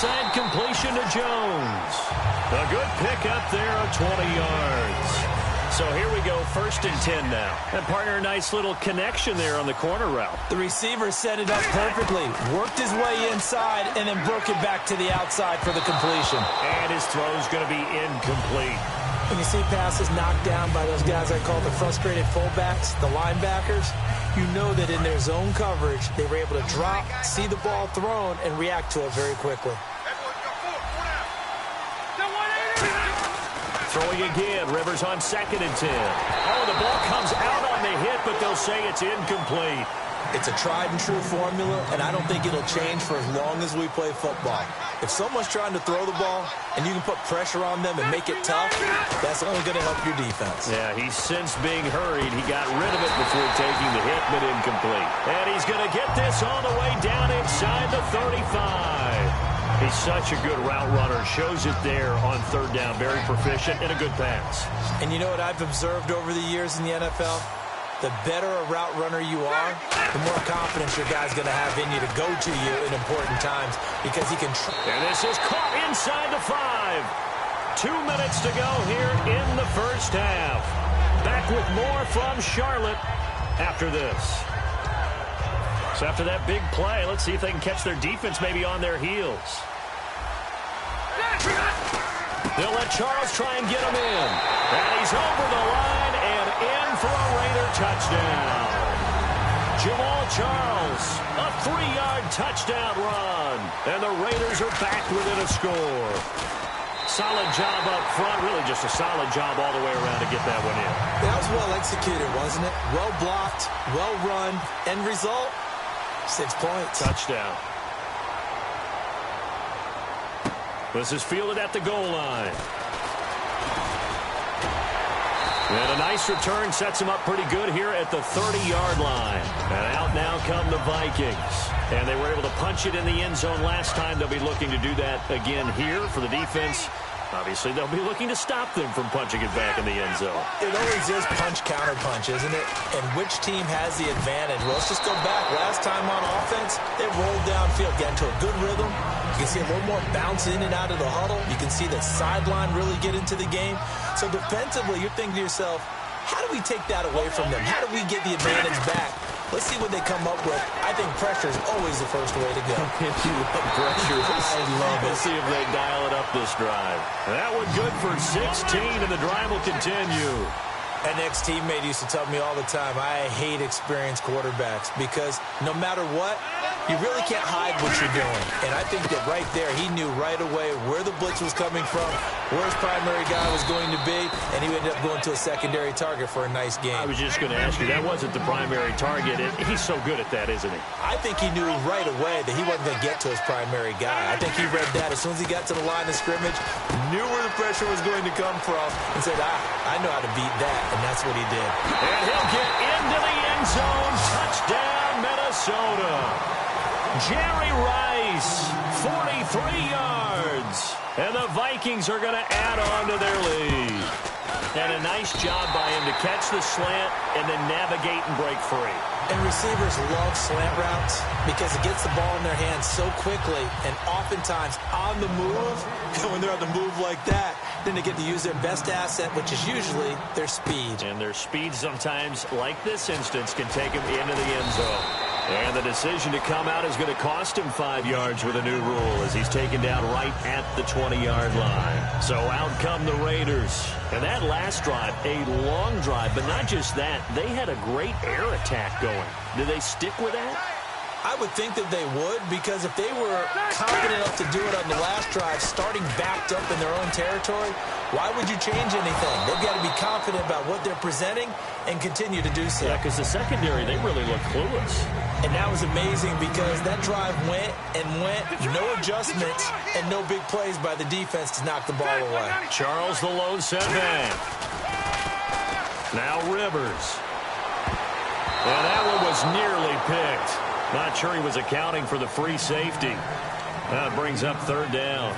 Inside completion to Jones. A good pickup there of 20 yards. So here we go, 1st and 10 now. And partner, a nice little connection there on the corner route. The receiver set it up perfectly, worked his way inside, and then broke it back to the outside for the completion. And his throw's going to be incomplete. When you see passes knocked down by those guys I call the frustrated fullbacks, the linebackers, you know that in their zone coverage, they were able to drop, see the ball thrown, and react to it very quickly. Throwing again, Rivers on 2nd and 10. Oh, the ball comes out on the hit, but they'll say it's incomplete. It's a tried-and-true formula, and I don't think it'll change for as long as we play football. If someone's trying to throw the ball and you can put pressure on them and make it tough, that's only going to help your defense. Yeah, he's since being hurried. He got rid of it before taking the hit, but incomplete. And he's going to get this all the way down inside the 35. He's such a good route runner. Shows it there on 3rd down. Very proficient and a good pass. And you know what I've observed over the years in the NFL? The better a route runner you are, the more confidence your guy's going to have in you to go to you in important times because he can... And this is caught inside the 5. 2 minutes to go here in the 1st half. Back with more from Charlotte after this. So after that big play, let's see if they can catch their defense maybe on their heels. They'll let Charles try and get him in. And he's over the line and in for a Raider touchdown. Jamal Charles, a 3-yard touchdown run. And the Raiders are back within a score. Solid job up front. Really just a solid job all the way around to get that one in. That was well executed, wasn't it? Well blocked, well run. End result, 6 points. Touchdown. This is fielded at the goal line. And a nice return sets him up pretty good here at the 30-yard line. And out now come the Vikings. And they were able to punch it in the end zone last time. They'll be looking to do that again here for the defense. Obviously, they'll be looking to stop them from punching it back in the end zone. It always is punch-counter-punch, isn't it? And which team has the advantage? Well, let's just go back. Last time on offense, they rolled downfield, got into a good rhythm. You can see a little more bounce in and out of the huddle. You can see the sideline really get into the game. So defensively, you're thinking to yourself, how do we take that away from them? How do we get the advantage back? Let's see what they come up with. I think pressure is always the first way to go. If you love pressure, I love it. Let's see if they dial it up this drive. That one good for 16, and the drive will continue. An ex-teammate used to tell me all the time, I hate experienced quarterbacks because no matter what, you really can't hide what you're doing. And I think that right there, he knew right away where the blitz was coming from, where his primary guy was going to be, and he ended up going to a secondary target for a nice game. I was just going to ask you, that wasn't the primary target. He's so good at that, isn't he? I think he knew right away that he wasn't going to get to his primary guy. I think he read that as soon as he got to the line of scrimmage, knew where the pressure was going to come from, and said, I know how to beat that. And that's what he did. And he'll get into the end zone. Touchdown, Minnesota. Jerry Rice, 43 yards. And the Vikings are going to add on to their lead. And a nice job by him to catch the slant and then navigate and break free. And receivers love slant routes because it gets the ball in their hands so quickly and oftentimes on the move. And when they're on the move like that, then they get to use their best asset, which is usually their speed. And their speed sometimes, like this instance, can take them into the end zone. And the decision to come out is going to cost him 5 yards with a new rule as he's taken down right at the 20-yard line. So out come the Raiders. And that last drive, a long drive, but not just that. They had a great air attack going. Did they stick with that? I would think that they would, because if they were confident enough to do it on the last drive, starting backed up in their own territory, why would you change anything? They've got to be confident about what they're presenting and continue to do so. Yeah, because the secondary, they really look clueless. And that was amazing because that drive went and went, no adjustments, and no big plays by the defense to knock the ball away. Charles, the lone setback. Now Rivers. And that one was nearly picked. Not sure he was accounting for the free safety. That brings up 3rd down.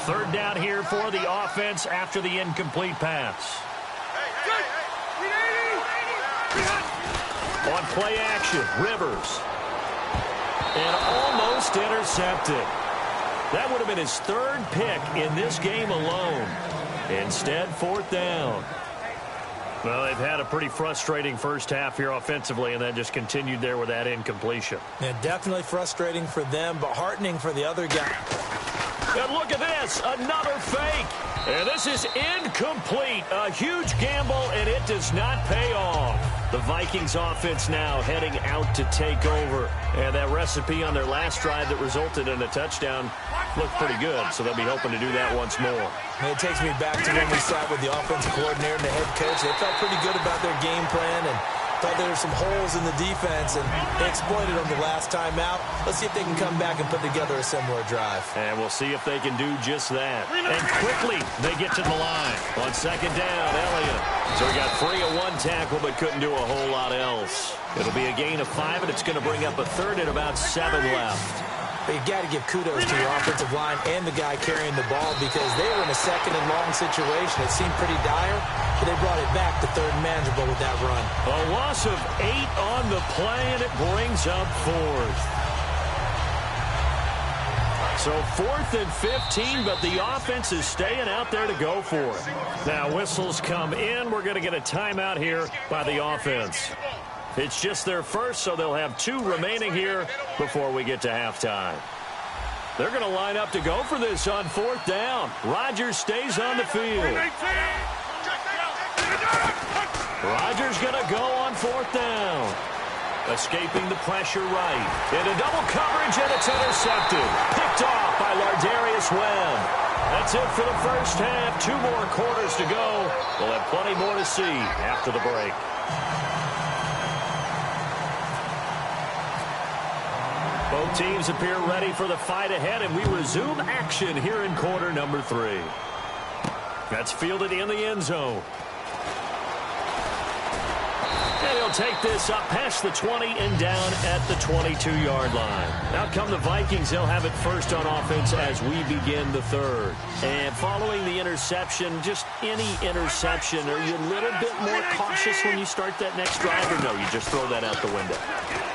3rd down here for the offense after the incomplete pass. On play action, Rivers. And almost intercepted. That would have been his third pick in this game alone. Instead, fourth down. Well, they've had a pretty frustrating first half here offensively, and then just continued there with that incompletion. Yeah, definitely frustrating for them, but heartening for the other guy. And look at this, another fake. And this is incomplete. A huge gamble, and it does not pay off. The Vikings offense now heading out to take over. And that recipe on their last drive that resulted in a touchdown looked pretty good, so they'll be hoping to do that once more. And it takes me back to when we sat with the offensive coordinator and the head coach. They felt pretty good about their game plan and thought there were some holes in the defense, and they exploited them the last time out. Let's see if they can come back and put together a similar drive. And we'll see if they can do just that. And quickly, they get to the line. On second down, Elliott. So he got free of one tackle, but couldn't do a whole lot else. It'll be a gain of 5, and it's going to bring up a third and about 7 left. But you got to give kudos to your offensive line and the guy carrying the ball, because they were in a second and long situation. It seemed pretty dire, but they brought it back to third and manageable with that run. A loss of 8 on the play, and it brings up fourth. So 4th and 15, but the offense is staying out there to go for it. Now whistles come in. We're going to get a timeout here by the offense. It's just their first, so they'll have 2 remaining here before we get to halftime. They're going to line up to go for this on 4th down. Rodgers stays on the field. Rodgers going to go on 4th down. Escaping the pressure right. Into double coverage, and it's intercepted. Picked off by Lardarius Webb. That's it for the first half. 2 more quarters to go. We'll have plenty more to see after the break. Both teams appear ready for the fight ahead, and we resume action here in quarter number 3. That's fielded in the end zone. And he'll take this up past the 20 and down at the 22-yard line. Now come the Vikings. They'll have it first on offense as we begin the third. And following the interception, just any interception, are you a little bit more cautious when you start that next drive, or no, you just throw that out the window?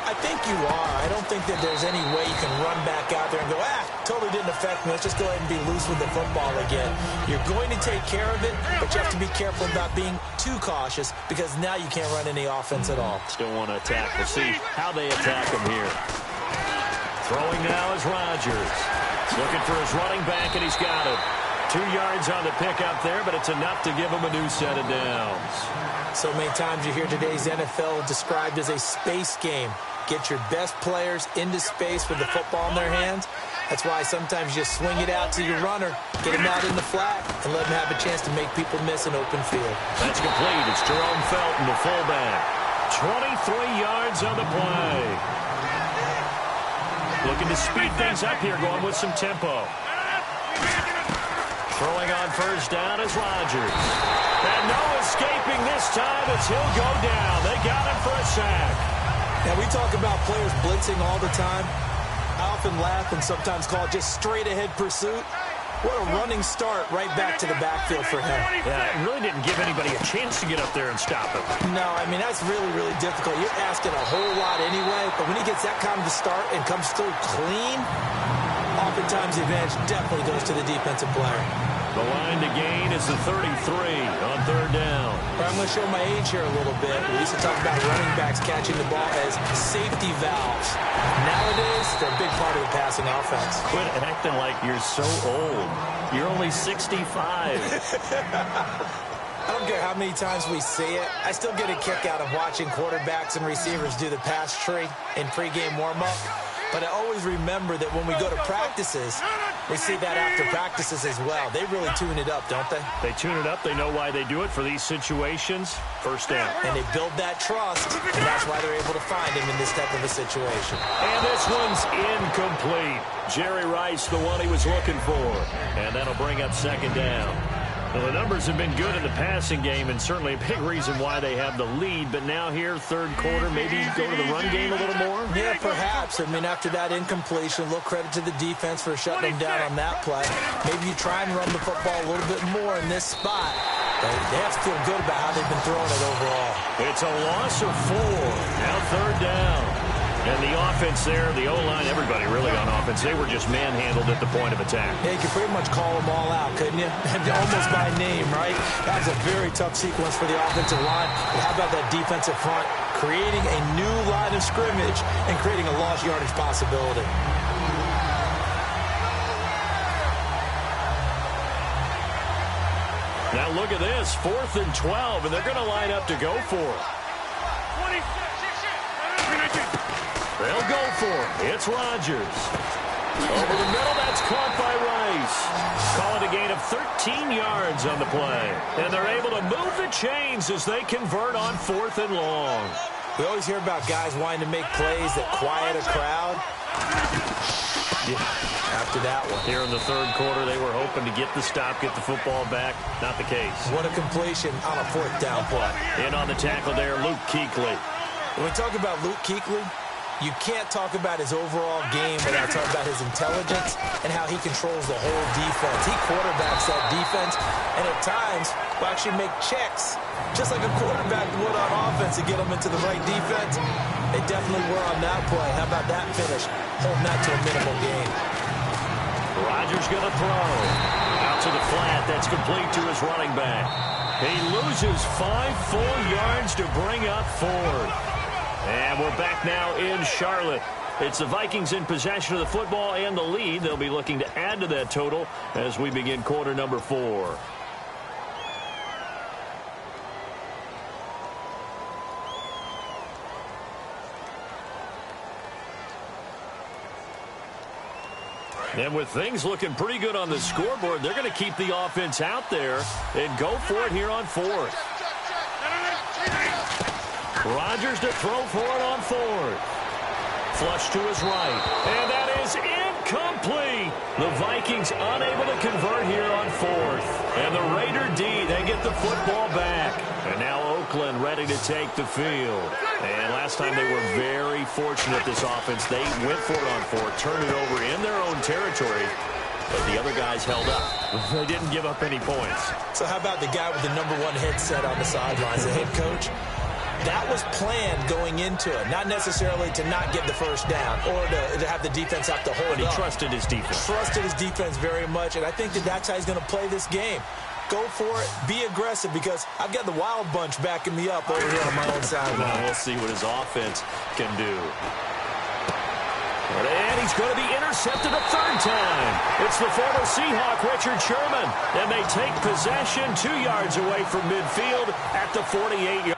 I think you are. I don't think that there's any way you can run back out there and go, totally didn't affect me. Let's just go ahead and be loose with the football again. You're going to take care of it, but you have to be careful about being too cautious, because now you can't run any offense at all. Still want to attack. We'll see how they attack him here. Throwing now is Rodgers. Looking for his running back, and he's got it. 2 yards on the pickup there, but it's enough to give him a new set of downs. So many times you hear today's NFL described as a space game. Get your best players into space with the football in their hands. That's why sometimes you just swing it out to your runner, get him out in the flat, and let him have a chance to make people miss an open field. That's complete. It's Jerome Felton, the fullback. 23 yards on the play. Looking to speed things up here, going with some tempo. Throwing on first down is Rodgers. And no escaping this time as he'll go down. They got him for a sack. Now, we talk about players blitzing all the time. I often laugh and sometimes call it just straight-ahead pursuit. What a running start right back to the backfield for him. Yeah, it really didn't give anybody a chance to get up there and stop him. No, I mean, that's really, really difficult. You're asking a whole lot anyway, but when he gets that kind of a start and comes through clean, oftentimes the advantage definitely goes to the defensive player. The line to gain is the 33 on third down. I'm going to show my age here a little bit. We used to talk about running backs catching the ball as safety valves. Nowadays, they're a big part of the passing offense. Quit acting like you're so old. You're only 65. I don't care how many times we see it. I still get a kick out of watching quarterbacks and receivers do the pass tree in pregame warm-up. But I always remember that when we go to practices, we see that after practices as well. They really tune it up, don't they? They tune it up. They know why they do it for these situations. First down. And they build that trust, and that's why they're able to find him in this type of a situation. And this one's incomplete. Jerry Rice, the one he was looking for. And that'll bring up second down. Well, the numbers have been good in the passing game, and certainly a big reason why they have the lead. But now here, third quarter, maybe go to the run game a little more? Yeah, perhaps. I mean, after that incompletion, a little credit to the defense for shutting them down on that play. Maybe you try and run the football a little bit more in this spot. They have to feel good about how they've been throwing it overall. It's a loss of 4. Now third down. And the offense there, the O-line, everybody really on offense, they were just manhandled at the point of attack. Yeah, you could pretty much call them all out, couldn't you? Almost by name, right? That was a very tough sequence for the offensive line. But how about that defensive front creating a new line of scrimmage and creating a lost yardage possibility? Now look at this, 4th and 12, and they're going to line up to go for it. They'll go for it. It's Rodgers. Over the middle, that's caught by Rice. Call it a gain of 13 yards on the play. And they're able to move the chains as they convert on 4th and long. We always hear about guys wanting to make plays that quiet a crowd. Yeah, after that one. Here in the 3rd quarter, they were hoping to get the stop, get the football back. Not the case. What a completion on a 4th down play. In on the tackle there, Luke Kuechly. When we talk about Luke Kuechly, you can't talk about his overall game without talking about his intelligence and how he controls the whole defense. He quarterbacks that defense and at times will actually make checks just like a quarterback would on offense to get them into the right defense. They definitely were on that play. How about that finish? Holding that to a minimal gain. Rodgers going to throw. Out to the flat. That's complete to his running back. He loses 5 full yards to bring up 4th. And we're back now in Charlotte. It's the Vikings in possession of the football and the lead. They'll be looking to add to that total as we begin quarter number 4. And with things looking pretty good on the scoreboard, they're going to keep the offense out there and go for it here on 4th. Rodgers to throw for it on 4th. Flush to his right. And that is incomplete. The Vikings unable to convert here on 4th. And the Raider D, they get the football back. And now Oakland ready to take the field. And last time they were very fortunate, this offense. They went for it on 4th, turned it over in their own territory. But the other guys held up. They didn't give up any points. So how about the guy with the #1 headset on the sidelines, the head coach? That was planned going into it, not necessarily to not get the first down or to have the defense have to hold But he up. trusted his defense. Trusted his defense very much, and I think that's how he's going to play this game. Go for it, be aggressive, because I've got the Wild Bunch backing me up over here on my own sideline. We'll see what his offense can do. And he's going to be intercepted a 3rd time. It's the former Seahawk, Richard Sherman. And they take possession 2 yards away from midfield at the 48-yard.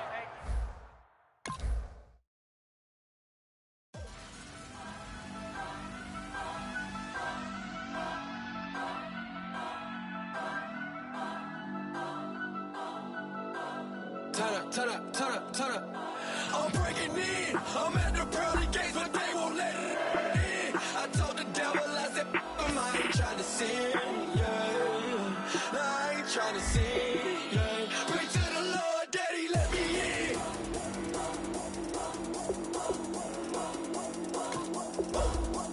Turn up. I'm breaking in. I'm at the pearly gates, but they won't let it in. I told the devil, I said, I ain't trying to sin, yeah. No, I ain't trying to sin, yeah. Pray to the Lord, Daddy, let me in.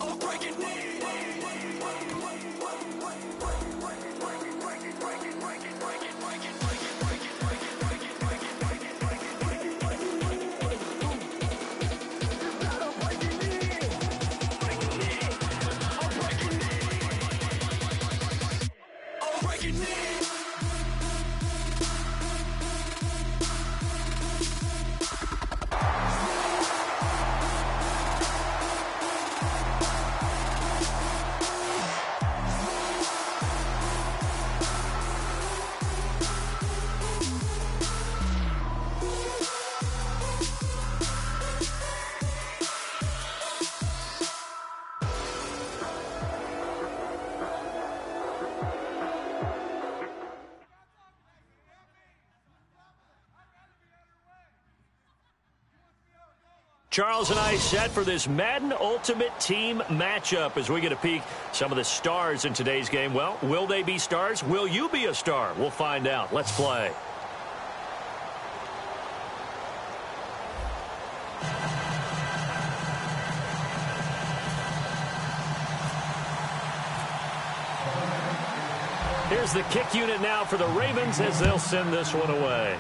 I'm breaking in. Charles and I set for this Madden Ultimate Team matchup as we get a peek some of the stars in today's game. Well, will they be stars? Will you be a star? We'll find out. Let's play. Here's the kick unit now for the Ravens as they'll send this one away.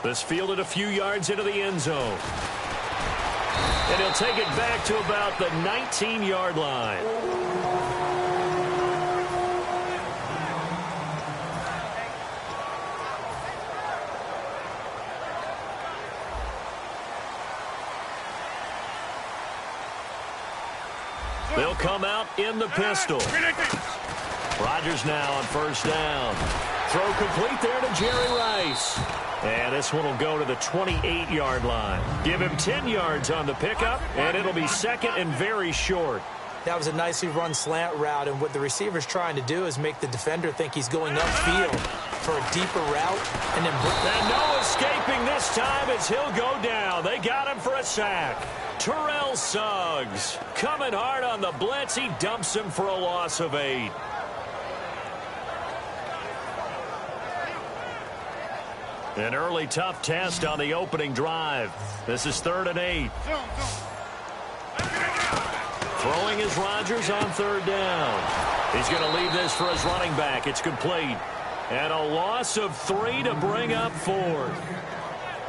This fielded a few yards into the end zone. And he'll take it back to about the 19-yard line. They'll come out in the pistol. Rodgers now on first down. Throw complete there to Jerry Rice. And this one will go to the 28-yard line. Give him 10 yards on the pickup, and it'll be second and very short. That was a nicely run slant route, and what the receiver's trying to do is make the defender think he's going upfield for a deeper route. And no escaping this time as he'll go down. They got him for a sack. Terrell Suggs coming hard on the blitz. He dumps him for a loss of 8. An early tough test on the opening drive. This is 3rd and 8. Throwing is Rodgers on 3rd down. He's going to leave this for his running back. It's complete. And a loss of 3 to bring up 4th.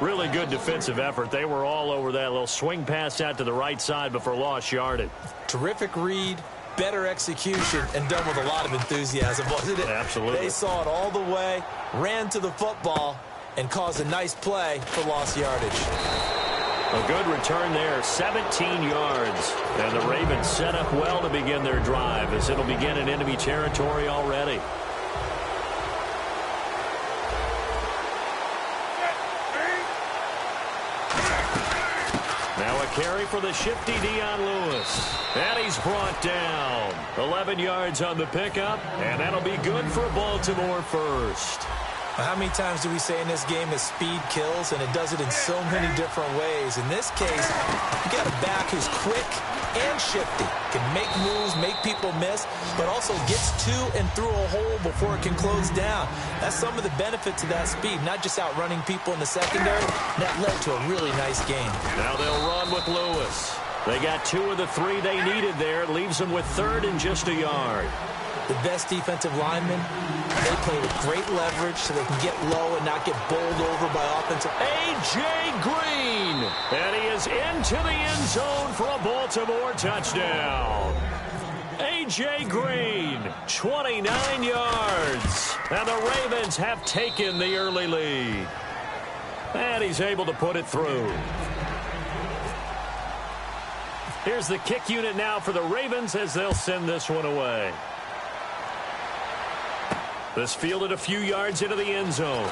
Really good defensive effort. They were all over that little swing pass out to the right side before lost yardage. Terrific read, better execution, and done with a lot of enthusiasm, wasn't it? Absolutely. They saw it all the way, ran to the football, and caused a nice play for lost yardage. A good return there, 17 yards. And the Ravens set up well to begin their drive as it'll begin in enemy territory already. Now a carry for the shifty Dion Lewis. And he's brought down. 11 yards on the pickup, and that'll be good for Baltimore first. How many times do we say in this game that speed kills, and it does it in so many different ways? In this case, you got a back who's quick and shifty, can make moves, make people miss, but also gets to and through a hole before it can close down. That's some of the benefits of that speed, not just outrunning people in the secondary. That led to a really nice game. Now they'll run with Lewis. They got 2 of the 3 they needed there. It leaves them with 3rd and just a yard. The best defensive linemen, they play with great leverage so they can get low and not get bowled over by offensive. A.J. Green. And he is into the end zone for a Baltimore touchdown. A.J. Green, 29 yards. And the Ravens have taken the early lead. And he's able to put it through. Here's the kick unit now for the Ravens as they'll send this one away. This fielded a few yards into the end zone.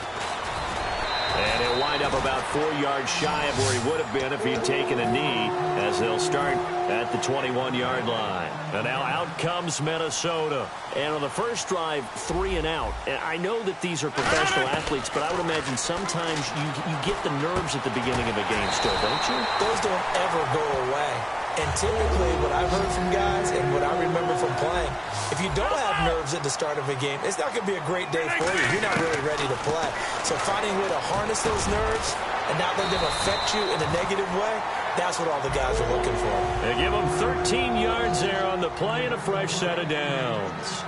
And he'll wind up about 4 yards shy of where he would have been if he'd taken a knee as they'll start at the 21-yard line. And now out comes Minnesota. And on the first drive, 3 and out. And I know that these are professional athletes, but I would imagine sometimes you get the nerves at the beginning of a game still, don't you? Those don't ever go away. And typically what I've heard from guys and what I remember from playing, if you don't have nerves at the start of a game, it's not going to be a great day for you. You're not really ready to play. So finding a way to harness those nerves and not let them affect you in a negative way, that's what all the guys are looking for. They give them 13 yards there on the play and a fresh set of downs.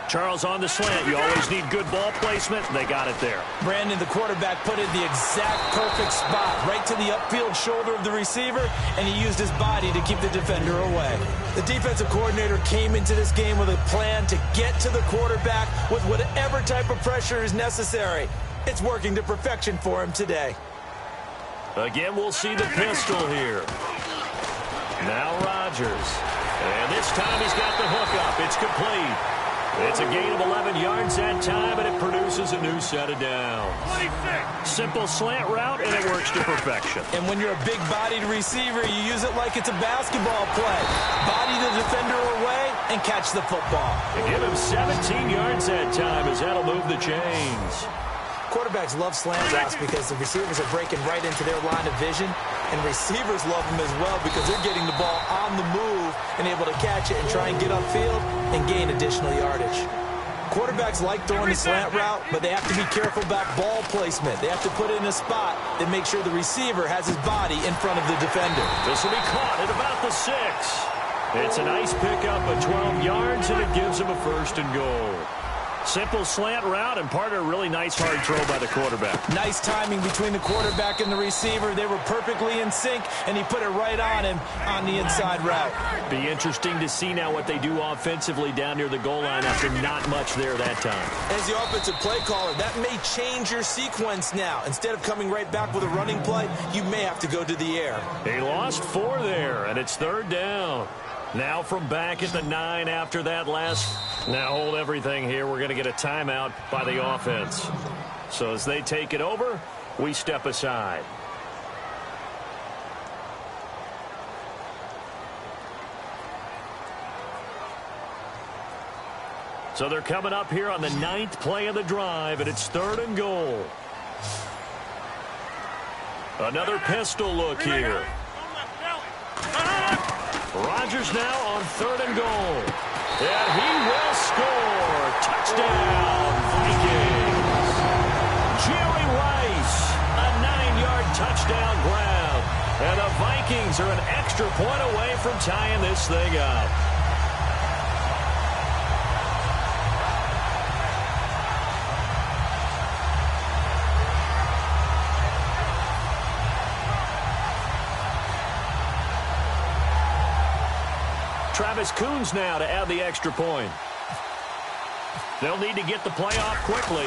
Charles, on the slant, you always need good ball placement. They got it there. Brandon, the quarterback, put it in the exact perfect spot, right to the upfield shoulder of the receiver, and he used his body to keep the defender away. The defensive coordinator came into this game with a plan to get to the quarterback with whatever type of pressure is necessary. It's working to perfection for him today. Again, we'll see the pistol here. Now Rodgers. And this time he's got the hook up. It's complete. It's a gain of 11 yards that time, and it produces a new set of downs. 26. Simple slant route, and it works to perfection. And when you're a big-bodied receiver, you use it like it's a basketball play. Body the defender away and catch the football. And give him 17 yards that time as that'll move the chains. Quarterbacks love slant routes because the receivers are breaking right into their line of vision, and receivers love them as well because they're getting the ball on the move and able to catch it and try and get upfield and gain additional yardage. Quarterbacks like throwing the slant route, but they have to be careful about ball placement. They have to put it in a spot that makes sure the receiver has his body in front of the defender. This will be caught at about the 6. It's a nice pickup of 12 yards, and it gives him a 1st and goal. Simple slant route, and part of a really nice hard throw by the quarterback. Nice timing between the quarterback and the receiver. They were perfectly in sync, and he put it right on him on the inside route. Be interesting to see now what they do offensively down near the goal line after not much there that time. As the offensive play caller, that may change your sequence now. Instead of coming right back with a running play, you may have to go to the air. They lost 4 there, and it's 3rd down. Now from back at the 9 after that last. Now hold everything here. We're going to get a timeout by the offense. So as they take it over, we step aside. So they're coming up here on the 9th play of the drive, and it's 3rd and goal. Another pistol look here. Rodgers now on 3rd and goal. And he will score. Touchdown, Vikings. Jerry Rice, a 9-yard touchdown grab. And the Vikings are an extra point away from tying this thing up. Travis Coons now to add the extra point. They'll need to get the play off quickly.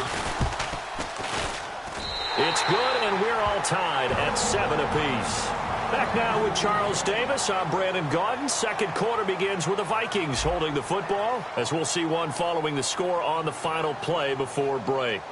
It's good, and we're all tied at 7 apiece. Back now with Charles Davis. I'm Brandon Gaudin. Second quarter begins with the Vikings holding the football, as we'll see one following the score on the final play before break.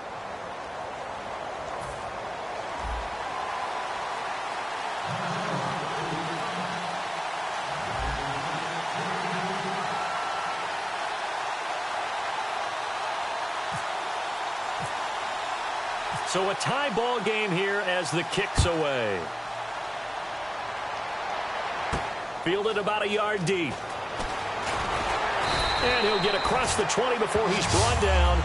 So a tie ball game here as the kick's away. Fielded about a yard deep. And he'll get across the 20 before he's brought down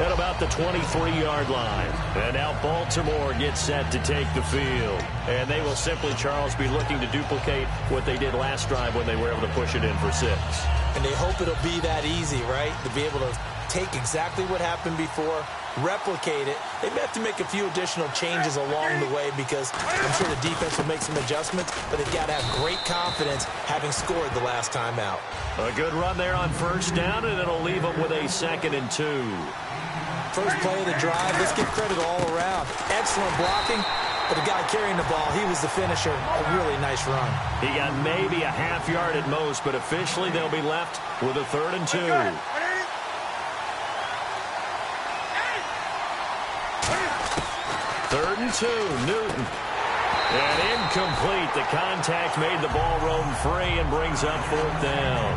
at about the 23-yard line. And now Baltimore gets set to take the field. And they will simply, Charles, be looking to duplicate what they did last drive when they were able to push it in for 6. And they hope it'll be that easy, right? To be able to take exactly what happened before, replicate it. They may have to make a few additional changes along the way because I'm sure the defense will make some adjustments, but they've got to have great confidence having scored the last time out. A good run there on 1st down, and it'll leave them with a 2nd and 2. First play of the drive, let's give credit all around. Excellent blocking, but the guy carrying the ball, he was the finisher. A really nice run. He got maybe a half yard at most, but officially they'll be left with a 3rd and 2. 3rd and 2, Newton. And incomplete. The contact made the ball roam free and brings up 4th down.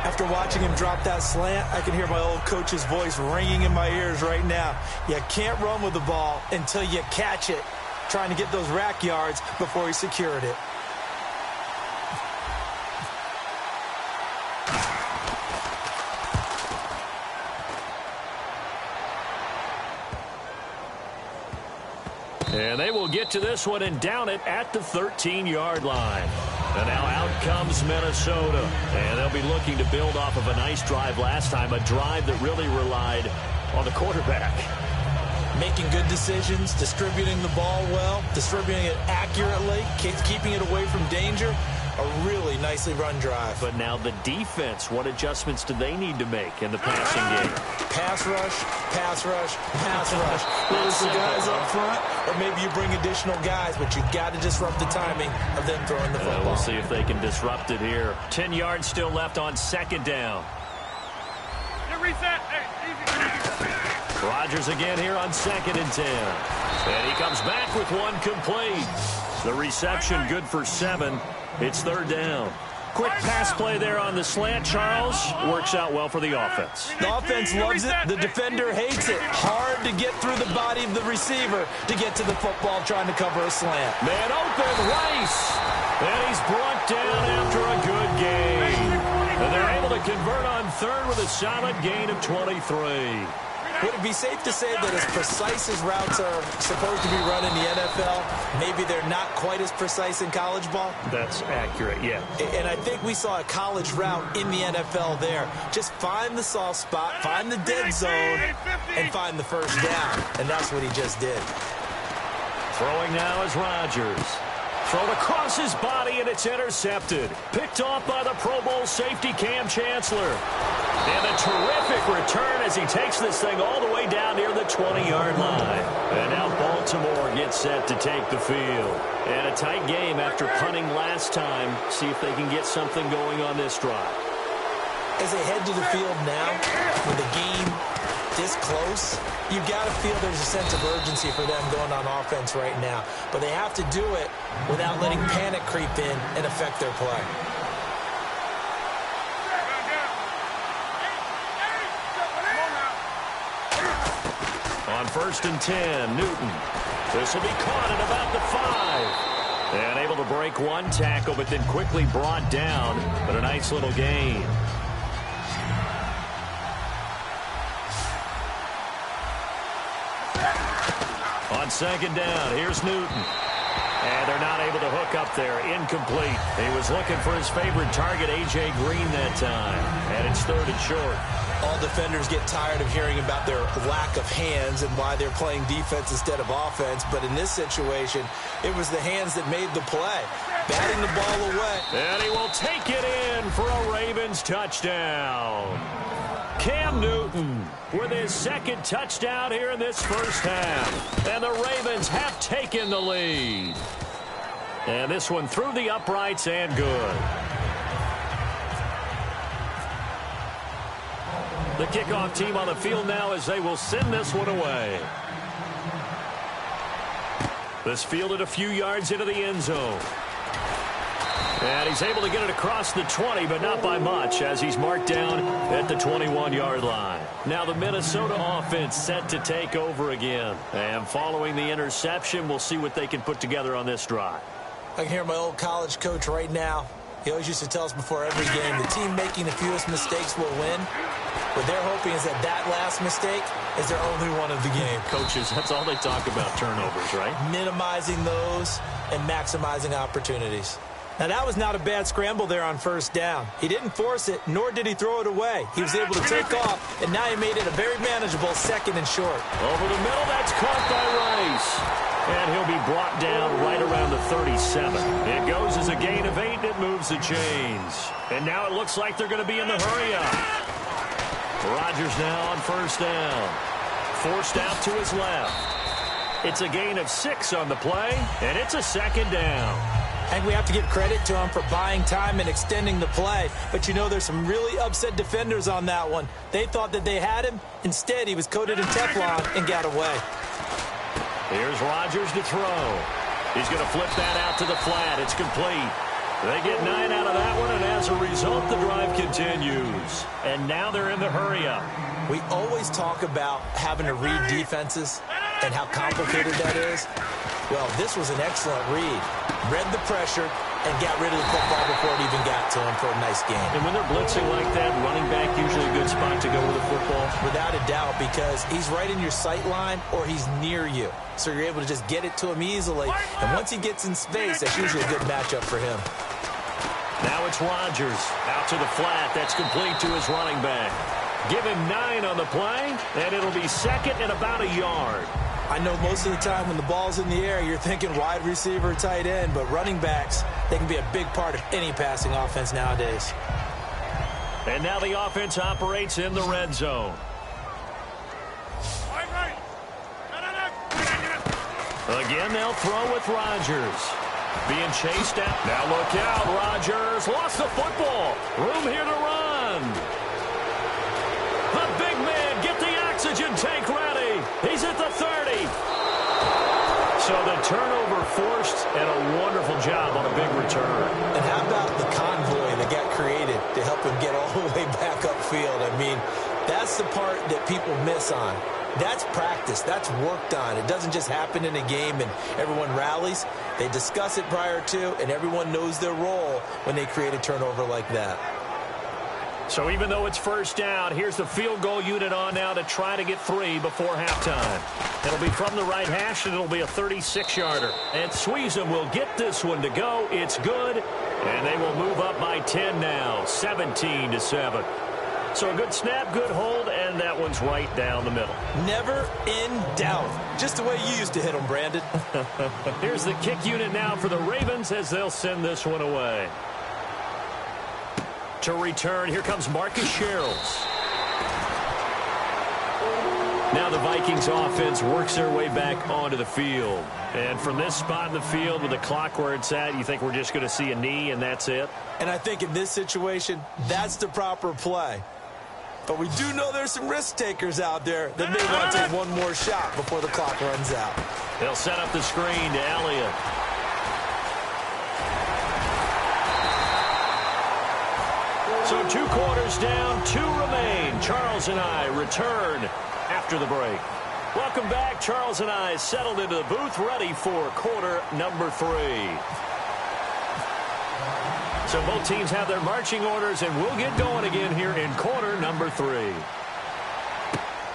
After watching him drop that slant, I can hear my old coach's voice ringing in my ears right now. You can't run with the ball until you catch it. Trying to get those rack yards before he secured it. And they will get to this one and down it at the 13-yard line. And now out comes Minnesota. And they'll be looking to build off of a nice drive last time, a drive that really relied on the quarterback. Making good decisions, distributing the ball well, distributing it accurately, keeping it away from danger. A really nicely run drive. But now the defense, what adjustments do they need to make in the passing game? Pass rush, pass rush, pass rush. Whether it's the guys up front, or maybe you bring additional guys, but you've got to disrupt the timing of them throwing the football. We'll see if they can disrupt it here. 10 yards still left on 2nd down. Reset. Rodgers again here on 2nd and 10. And he comes back with one complete. The reception good for 7. It's 3rd down. Quick pass play there on the slant, Charles. Works out well for the offense. The offense loves it. The defender hates it. Hard to get through the body of the receiver to get to the football trying to cover a slant. Man open, Rice. And he's brought down after a good gain. And they're able to convert on 3rd with a solid gain of 23. Would it be safe to say that as precise as routes are supposed to be run in the NFL, maybe they're not quite as precise in college ball? That's accurate, yeah. And I think we saw a college route in the NFL there. Just find the soft spot, find the dead zone, and find the first down. And that's what he just did. Throwing now is Rodgers. Thrown across his body, and it's intercepted. Picked off by the Pro Bowl safety Cam Chancellor. And a terrific return as he takes this thing all the way down near the 20-yard line. And now Baltimore gets set to take the field. And a tight game after punting last time. See if they can get something going on this drive. As they head to the field now, with the game this close, you got to feel there's a sense of urgency for them going on offense right now. But they have to do it without letting panic creep in and affect their play. On 1st and 10, Newton. This will be caught at about the 5. And able to break one tackle, but then quickly brought down. But a nice little gain. On 2nd down, here's Newton. And they're not able to hook up there. Incomplete. He was looking for his favorite target, A.J. Green, that time. And it's 3rd and short. All defenders get tired of hearing about their lack of hands and why they're playing defense instead of offense. But in this situation, it was the hands that made the play. Batting the ball away. And he will take it in for a Ravens touchdown. Cam Newton with his 2nd touchdown here in this first half. And the Ravens have taken the lead. And this one through the uprights and good. The kickoff team on the field now as they will send this one away. This fielded a few yards into the end zone. And he's able to get it across the 20, but not by much, as he's marked down at the 21-yard line. Now the Minnesota offense set to take over again. And following the interception, we'll see what they can put together on this drive. I can hear my old college coach right now. He always used to tell us before every game, the team making the fewest mistakes will win. What they're hoping is that that last mistake is their only one of the game. Coaches, that's all they talk about, turnovers, right? Minimizing those and maximizing opportunities. Now, that was not a bad scramble there on 1st down. He didn't force it, nor did he throw it away. He was able to take off, and now he made it a very manageable 2nd and short. Over the middle, that's caught by Rice. And he'll be brought down right around the 37. It goes as a gain of 8, and it moves the chains. And now it looks like they're going to be in the hurry-up. Rodgers now on 1st down. Forced out to his left. It's a gain of 6 on the play, and it's a 2nd down. I think we have to give credit to him for buying time and extending the play. But, you know, there's some really upset defenders on that one. They thought that they had him. Instead, he was coated in Teflon and got away. Here's Rodgers to throw. He's going to flip that out to the flat. It's complete. They get 9 out of that one, and as a result, the drive continues. And now they're in the hurry-up. We always talk about having to read defenses and how complicated that is. Well, this was an excellent read. Read the pressure and got rid of the football before it even got to him for a nice game. And when they're blitzing like that, running back usually a good spot to go with the football? Without a doubt, because he's right in your sight line or he's near you. So you're able to just get it to him easily. And once he gets in space, that's usually a good matchup for him. Now it's Rodgers out to the flat. That's complete to his running back. Give him 9 on the play, and it'll be 2nd and about a yard. I know most of the time when the ball's in the air, you're thinking wide receiver, tight end, but running backs, they can be a big part of any passing offense nowadays. And now the offense operates in the red zone. Again, they'll throw with Rodgers. Being chased out. Now look out, Rodgers lost the football. Room here to run. The big man, get the oxygen tank ready. He's at the 30. So the turnover forced, and a wonderful job on a big return. And how about the convoy that got created to help him get all the way back upfield? I mean, that's the part that people miss on. That's practice. That's worked on. It doesn't just happen in a game and everyone rallies. They discuss it prior to, and everyone knows their role when they create a turnover like that. So even though it's first down, here's the field goal unit on now to try to get 3 before halftime. It'll be from the right hash, and it'll be a 36-yarder. And Sweezum will get this one to go. It's good, and they will move up by 10 now, 17-7. So a good snap, good hold, and that one's right down the middle. Never in doubt. Just the way you used to hit them, Brandon. Here's the kick unit now for the Ravens as they'll send this one away. To return, here comes Marcus Sherrills. Now the Vikings offense works their way back onto the field. And from this spot in the field with the clock where it's at, you think we're just going to see a knee and that's it? And I think in this situation, that's the proper play. But we do know there's some risk takers out there that may want to take one more shot before the clock runs out. They'll set up the screen to Elliott. So 2 quarters down, 2 remain. Charles and I return after the break. Welcome back. Charles and I settled into the booth, ready for quarter number 3. So both teams have their marching orders, and we'll get going again here in quarter number 3.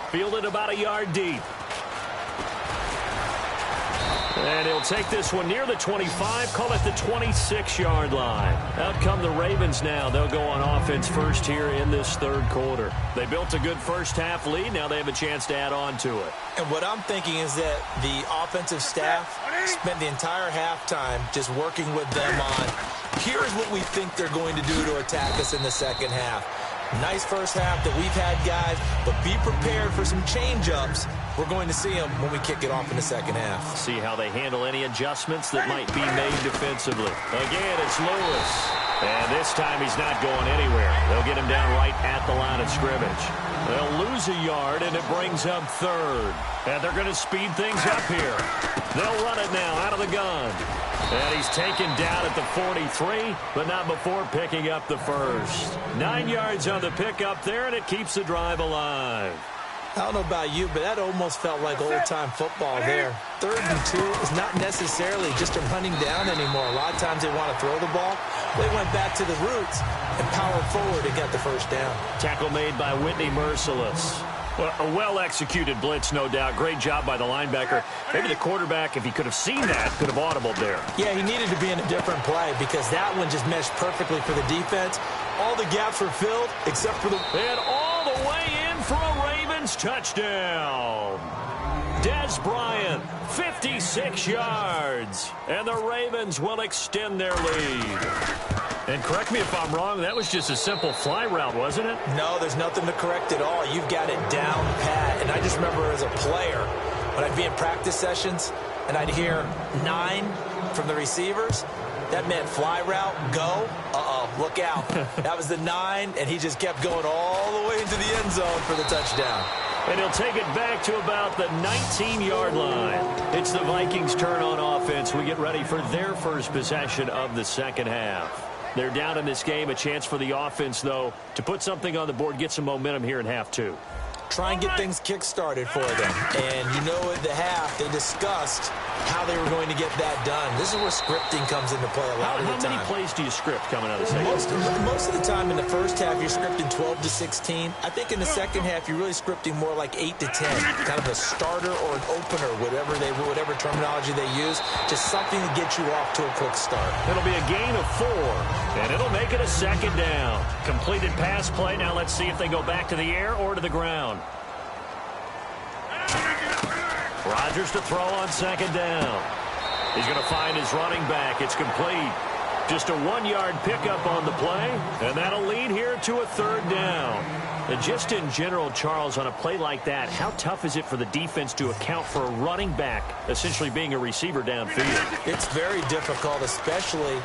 Fielded about a yard deep. And he'll take this one near the 25, call it the 26-yard line. Out come the Ravens now. They'll go on offense first here in this third quarter. They built a good first-half lead. Now they have a chance to add on to it. And what I'm thinking is that the offensive staff spent the entire halftime just working with them on, here's what we think they're going to do to attack us in the second half. Nice first half that we've had, guys, but be prepared for some change-ups. We're going to see them when we kick it off in the second half. See how they handle any adjustments that might be made defensively. Again, it's Lewis. And this time he's not going anywhere. They'll get him down right at the line of scrimmage. They'll lose a yard, and it brings up third. And they're going to speed things up here. They'll run it now out of the gun. And he's taken down at the 43, but not before picking up the first. 9 yards on the pickup there, and it keeps the drive alive. I don't know about you, but that almost felt like old-time football there. 3rd and 2 is not necessarily just a running down anymore. A lot of times they want to throw the ball. They went back to the roots and powered forward to get the first down. Tackle made by Whitney Merciless. Well, a well-executed blitz, no doubt. Great job by the linebacker. Maybe the quarterback, if he could have seen that, could have audibled there. Yeah, he needed to be in a different play because that one just meshed perfectly for the defense. All the gaps were filled except for the... And all the way in for a Ravens touchdown. Des Bryant, 56 yards. And the Ravens will extend their lead. And correct me if I'm wrong, that was just a simple fly route, wasn't it? No, there's nothing to correct at all. You've got it down pat. And I just remember as a player, when I'd be in practice sessions and I'd hear 9 from the receivers, that meant fly route, go, look out. That was the 9, and he just kept going all the way into the end zone for the touchdown. And he'll take it back to about the 19-yard line. It's the Vikings' turn on offense. We get ready for their first possession of the second half. They're down in this game. A chance for the offense, though, to put something on the board, get some momentum here in half 2. Try and get things kick-started for them. And you know at the half, they discussed how they were going to get that done. This is where scripting comes into play a lot of the time. How many plays do you script coming out of the second? Most of the time in the first half, you're scripting 12 to 16. I think in the second half, you're really scripting more like 8 to 10. Kind of a starter or an opener, whatever terminology they use. Just something to get you off to a quick start. It'll be a gain of 4, and it'll make it a second down. Completed pass play. Now let's see if they go back to the air or to the ground. Rodgers to throw on second down. He's going to find his running back. It's complete. Just a 1-yard pickup on the play, and that'll lead here to a third down. And just in general, Charles, on a play like that, how tough is it for the defense to account for a running back essentially being a receiver downfield? It's very difficult, especially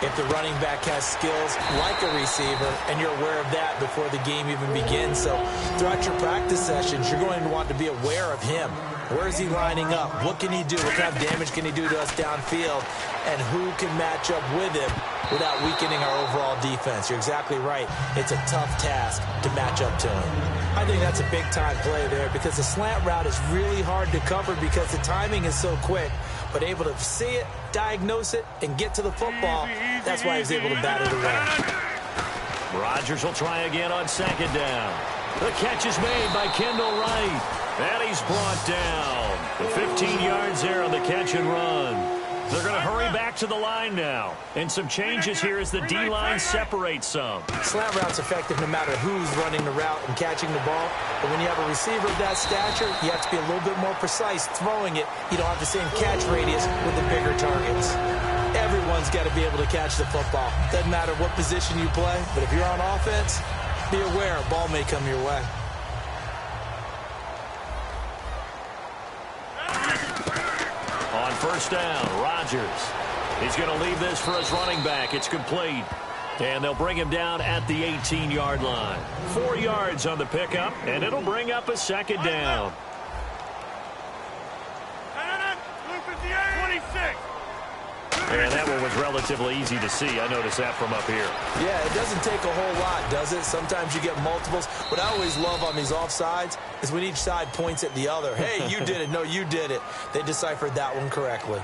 if the running back has skills like a receiver, and you're aware of that before the game even begins. So throughout your practice sessions, you're going to want to be aware of him. Where is he lining up? What can he do? What kind of damage can he do to us downfield? And who can match up with him without weakening our overall defense? You're exactly right. It's a tough task to match up to him. I think that's a big-time play there because the slant route is really hard to cover because the timing is so quick. But able to see it, diagnose it, and get to the football, that's why he was able to bat it away. Rodgers will try again on second down. The catch is made by Kendall Wright. And he's brought down. The 15 yards there on the catch and run. They're going to hurry back to the line now. And some changes here as the D-line separates some. Slant route's effective no matter who's running the route and catching the ball. But when you have a receiver of that stature, you have to be a little bit more precise throwing it. You don't have the same catch radius with the bigger targets. Everyone's got to be able to catch the football. Doesn't matter what position you play, but if you're on offense, be aware a ball may come your way. On first down, Rodgers. He's going to leave this for his running back. It's complete. And they'll bring him down at the 18-yard line. 4 yards on the pickup, and it'll bring up a second down. 26. And that one was relatively easy to see. I noticed that from up here. Yeah, it doesn't take a whole lot, does it? Sometimes you get multiples. What I always love on these offsides is when each side points at the other. Hey, you did it. No, you did it. They deciphered that one correctly.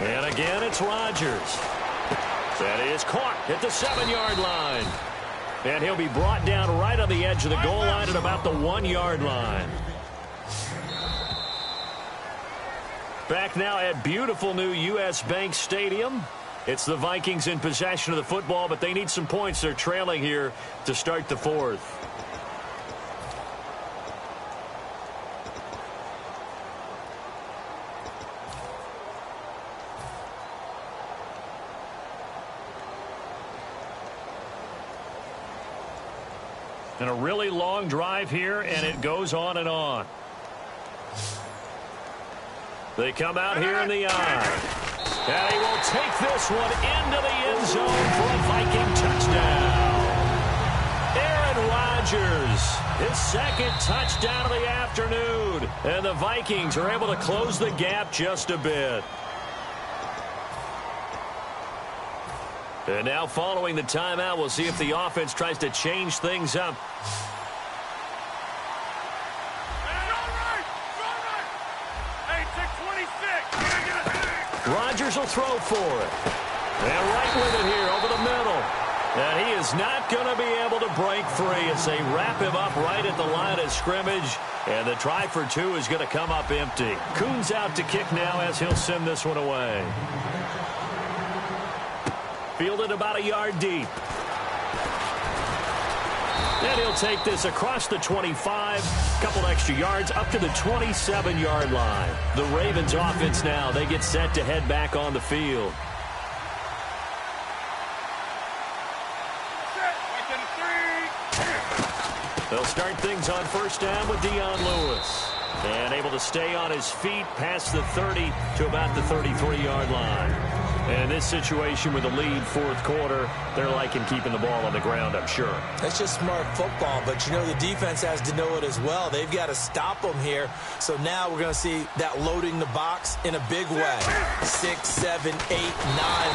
And again, it's Rodgers. That is caught at the 7-yard line. And he'll be brought down right on the edge of the goal line at about the 1-yard line. Back now at beautiful new U.S. Bank Stadium. It's the Vikings in possession of the football, but they need some points. They're trailing here to start the fourth. And a really long drive here, and it goes on and on. They come out here in the eye. And he will take this one into the end zone for a Viking touchdown. Aaron Rodgers, his second touchdown of the afternoon. And the Vikings are able to close the gap just a bit. And now following the timeout, we'll see if the offense tries to change things up. Rodgers will throw for it. And right with it here over the middle. And he is not going to be able to break free as they wrap him up right at the line of scrimmage. And the try for two is going to come up empty. Coons out to kick now as he'll send this one away. Fielded about a yard deep. And he'll take this across the 25, couple extra yards up to the 27-yard line. The Ravens offense now, they get set to head back on the field. They'll start things on first down with Dion Lewis. And able to stay on his feet past the 30 to about the 33-yard line. And in this situation with the lead fourth quarter, they're liking keeping the ball on the ground, I'm sure. That's just smart football, but you know the defense has to know it as well. They've got to stop them here. So now we're going to see that loading the box in a big way. 6, 7, 8, 9,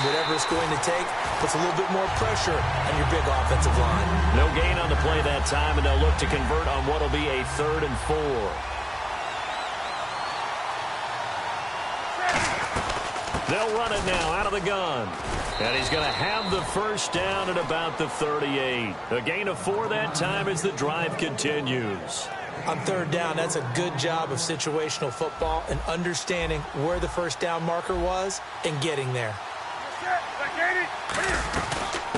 whatever it's going to take, puts a little bit more pressure on your big offensive line. No gain on the play that time, and they'll look to convert on what will be a 3rd and 4. They'll run it now out of the gun. And he's going to have the first down at about the 38. A gain of 4 that time as the drive continues. On third down, that's a good job of situational football and understanding where the first down marker was and getting there.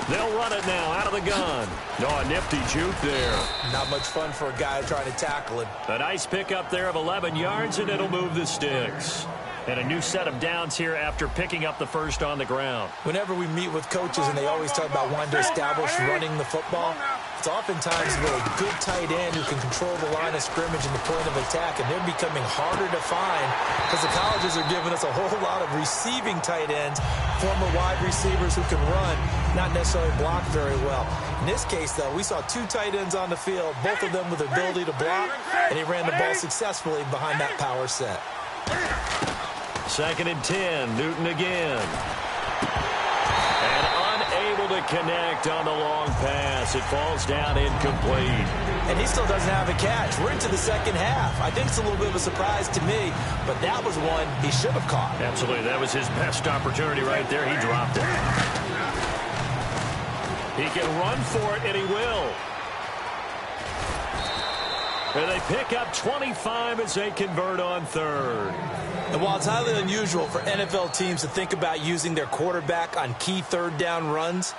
They'll run it now out of the gun. Oh, a nifty juke there. Not much fun for a guy trying to tackle it. A nice pickup there of 11 yards, and it'll move the sticks. And a new set of downs here after picking up the first on the ground. Whenever we meet with coaches and they always talk about wanting to establish running the football, it's oftentimes with a good tight end who can control the line of scrimmage and the point of attack, and they're becoming harder to find because the colleges are giving us a whole lot of receiving tight ends, former wide receivers who can run, not necessarily block very well. In this case, though, we saw 2 tight ends on the field, both of them with the ability to block, and he ran the ball successfully behind that power set. 2nd and 10, Newton again. And unable to to connect on the long pass. It falls down incomplete. And he still doesn't have a catch. We're into the second half. I think it's a little bit of a surprise to me, but that was one he should have caught. Absolutely. That was his best opportunity right there. He dropped it. He can run for it, and he will. And they pick up 25 as they convert on third. And while it's highly unusual for NFL teams to think about using their quarterback on key third down runs,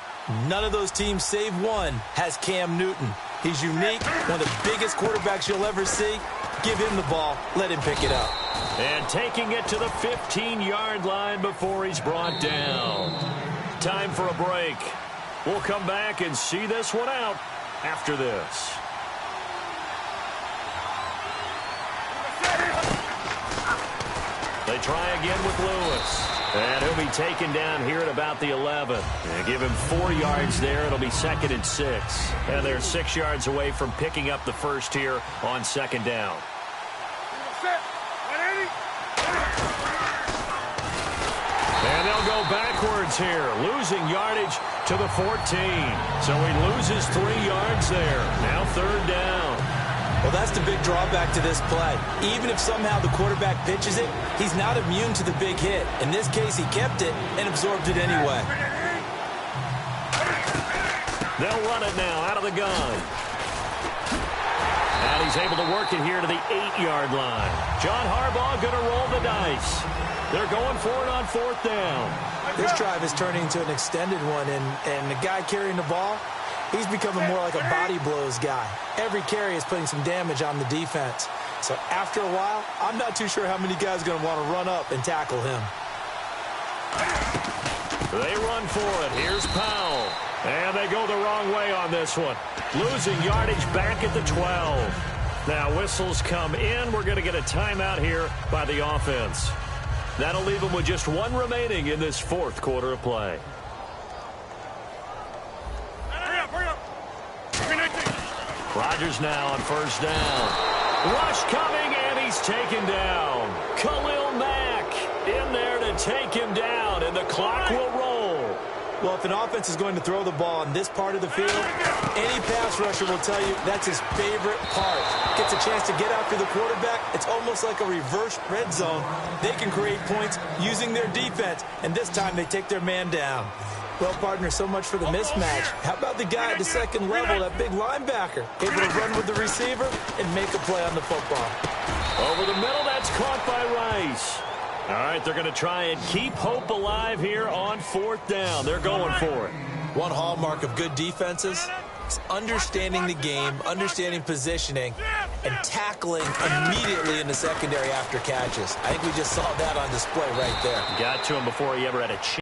none of those teams, save one, has Cam Newton. He's unique, one of the biggest quarterbacks you'll ever see. Give him the ball. Let him pick it up. And taking it to the 15-yard line before he's brought down. Time for a break. We'll come back and see this one out after this. They try again with Lewis. And he'll be taken down here at about the 11. And give him 4 yards there. It'll be 2nd and 6. And they're 6 yards away from picking up the first here on 2nd down. And they'll go backwards here, losing yardage to the 14. So he loses 3 yards there. Now 3rd down. Well, that's the big drawback to this play. Even if somehow the quarterback pitches it, he's not immune to the big hit. In this case, he kept it and absorbed it anyway. They'll run it now out of the gun. And he's able to work it here to the 8-yard line. John Harbaugh going to roll the dice. They're going for it on 4th down. This drive is turning into an extended one, and the guy carrying the ball, he's becoming more like a body blows guy. Every carry is putting some damage on the defense. So after a while, I'm not too sure how many guys are going to want to run up and tackle him. They run for it. Here's Powell. And they go the wrong way on this one. Losing yardage back at the 12. Now whistles come in. We're going to get a timeout here by the offense. That'll leave them with just 1 remaining in this 4th quarter of play. Rodgers now on 1st down. Rush coming, and he's taken down. Khalil Mack in there to take him down, and the clock will roll. Well, if an offense is going to throw the ball in this part of the field, any pass rusher will tell you that's his favorite part. Gets a chance to get after the quarterback. It's almost like a reverse red zone. They can create points using their defense, and this time they take their man down. Well, partner, so much for the mismatch. How about the guy at the 2nd level, that big linebacker, able to run with the receiver and make a play on the football? Over the middle, that's caught by Rice. All right, they're going to try and keep hope alive here on 4th down. They're going for it. One hallmark of good defenses is understanding the game, understanding positioning, and tackling immediately in the secondary after catches. I think we just saw that on display right there. Got to him before he ever had a chance